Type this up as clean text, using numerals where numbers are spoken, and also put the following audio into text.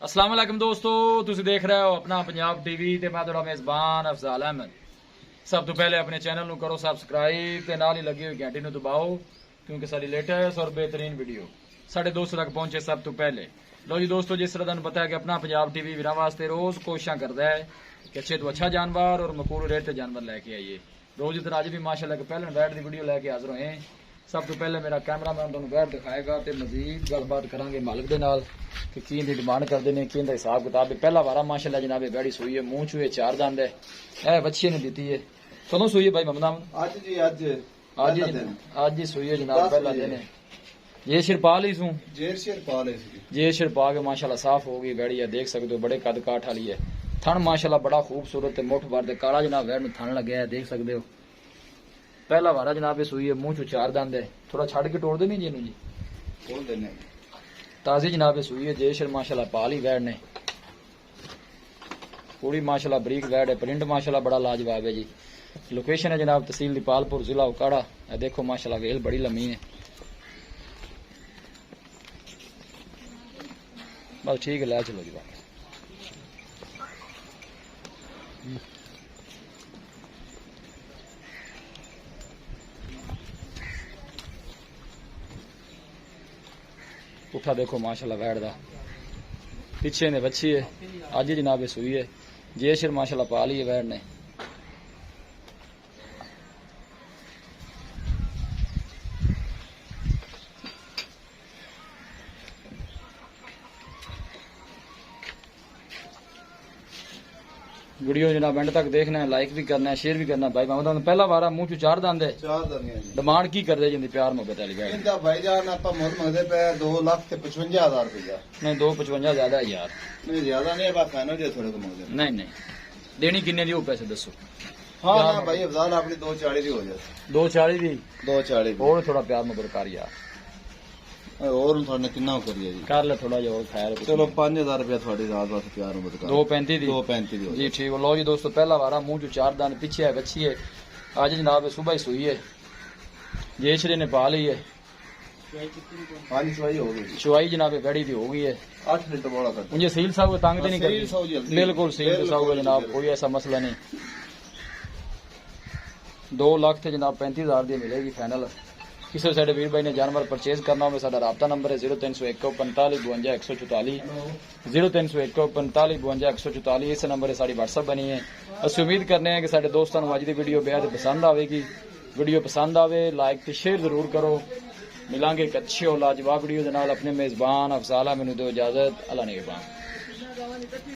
अस्सलाम वालेकुम दोस्तों, तुसी देख रहे हो अपना पंजाब टीवी ते मैं तुहाडा मेज़बान अफजाल अहमद। सब तो पहले अपने चैनल नू करो सब्सक्राइब ते नाल ही लगी हुई घंटी नू दबाओ क्योंकि सारी लेटेस्ट और बेहतरीन वीडियो साढ़े दोस्तों तक पहुंचे सब तो पहले। लो जी दोस्तों, जिस तरह तुहानू पता है कि अपना पंजाब टीवी वीरां वास्ते रोज कोशिशां करदा है कि अच्छे तो अच्छा जानवर और मकबूल रेट ते जानवर लैके आइए। रोज इधर अज भी माशाअल्लाह के पहले बैठ दी वीडियो लैके हाजिर होए। सब तो पहले मेरा कैमरामैन तुहानू बैठ दिखाएगा ते मजीद गलबात करांगे मालिक दे नाल कि की दी डिमांड करदे ने, की दा हिसाब किताब है। पहला वारा माशाअल्लाह जनाबे बैड़ी सुई है, मुंह चूहे चार दंद है, ए बच्ची ने दी है। कदों सुई है भाई मोहम्मद अहमद? आज ही सुई है जनाब, पहला दिन है। ये शिरपाल ही सू जे शिरपा के माशाअल्लाह साफ हो गई बैड़ी है, देख सकते हो बड़े कद काठ वाली है। थन माशाअल्लाह बड़ा खूबसूरत है, मुठ भर दे काला जनाब वैर में थन लगे है, देख सकते हो। पहला वारा जनाब सुई है, मुंह चो चार दंद है, थोड़ा छड़ के तोड़ देनी जी जी खोल देने। ताजी जनाब सुई है, जेशर माशाअल्लाह पाल ही वैर ने, पूरी माशाअल्लाह बरीक वैर है, प्रिंट माशाअल्लाह बड़ा लाजवाब है जी। लोकेशन है जनाब तहसील दीपालपुर, जिला उकाड़ा। देखो माशाअल्लाह वेल बड़ी लम्मी है, बस ठीक है, लै चलो जी बात। पुठा देखो माशाअल्लाह वैड़ दा, पिछे ने बच्ची है, अज ही जनाब सुई है, जेशर माशाअल्लाह पा ली है वैड़ ने। वीडियो जनाब एंड तक देखना है, लाइक भी करना है, शेयर भी करना है। भाई मोहम्मद पहला वारा मुंह चो चार दंद है, डिमांड की कर दे जिंदी प्यार मोहब्बत वाली बैठ इनका भाईजान आपा मुल मंगदे पे 2,55,000 रुपया। नहीं 255 ज्यादा है यार, नहीं ज्यादा नहीं है, बात फाइनल जे थोड़े को मंगदे। नहीं नहीं देनी किन्ने दी हो पैसे दसो। हाँ ना भाई अफजाल अपनी 240 दी हो जाए, 240 दी 240 और थोड़ा प्यार मोहब्बत कर यार, और थोड़े कितना करिए जी, कर ले थोड़ा जिहा और खैर। चलो 5,000 रुपया थोड़ी रात वास्ते प्यार मोहब्बत कर 235 दी 235 दी जी ठीक है। लो जी दोस्तों, पहला वारा मुंह चो चार दान, पीछे है बच्ची है, आज जनाब सुबह ही सुई है, जेशरे ने पा ली है। हाँ जी सवाई हो गई, चुवाई जनाब बड़ी दी हो गई है, 8 लीटर बड़ा कर मुझे सील साहब तंग तो नहीं करती, बिल्कुल सील साहब जनाब, कोई ऐसा मसला नहीं। 2 लाख थे जनाब 35,000 दी मिलेगी फाइनल। किसी साडे वीर भाई ने जानवर परचेज करना हो, साडा राबता नंबर है 0301 45 52 144 0301 45 52 144। इस नंबर से साड़ी व्हाट्सअप बनी है। असं उम्मीद करने हैं कि साडे दोस्तों को अज की वीडियो बेहद पसंद आएगी। वीडियो पसंद आवे लाइक तो शेयर जरूर करो। मिलांगे एक अच्छी और लाजवाब वीडियो के नाल। अपने मेजबान अफजाल मैनू दो इजाजत, अल्लाह निगहबान।